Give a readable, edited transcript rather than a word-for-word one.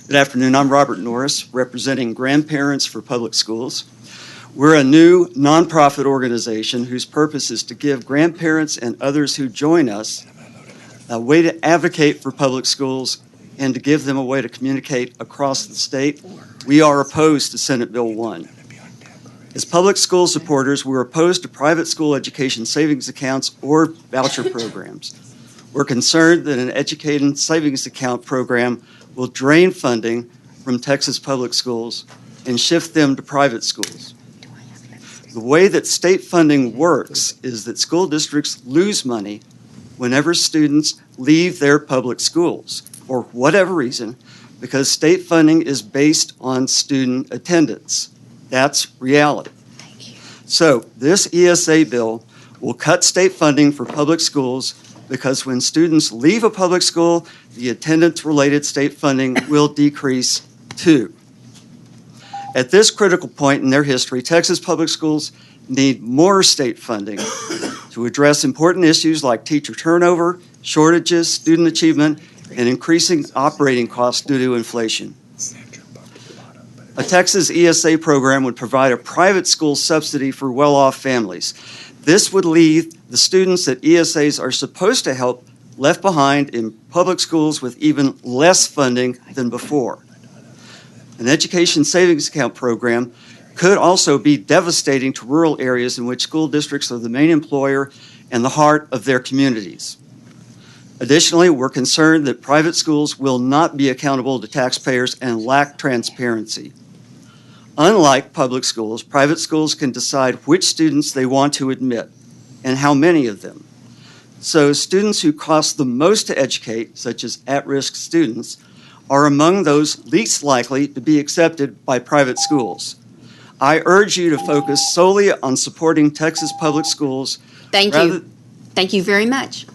Good afternoon. I'm Robert Norris, representing Grandparents for Public Schools. We're a new nonprofit organization whose purpose is to give grandparents and others who join us a way to advocate for public schools and to give them a way to communicate across the state. We are opposed to Senate Bill 1. As public school supporters, we're opposed to private school education savings accounts or voucher programs. We're concerned that an educating savings account program will drain funding from Texas public schools and shift them to private schools. The way that state funding works is that school districts lose money whenever students leave their public schools for whatever reason, because state funding is based on student attendance. That's reality. So this ESA bill will cut state funding for public schools because when students leave a public school, the attendance-related state funding will decrease too. At this critical point in their history, Texas public schools need more state funding to address important issues like teacher turnover, shortages, student achievement, and increasing operating costs due to inflation. A Texas ESA program would provide a private school subsidy for well-off families. This would leave the students that ESAs are supposed to help left behind in public schools with even less funding than before. An education savings account program could also be devastating to rural areas in which school districts are the main employer and the heart of their communities. Additionally, we're concerned that private schools will not be accountable to taxpayers and lack transparency. Unlike public schools, private schools can decide which students they want to admit and how many of them. So students who cost the most to educate, such as at-risk students, are among those least likely to be accepted by private schools. I urge you to focus solely on supporting Texas public schools. Thank you. Thank you very much.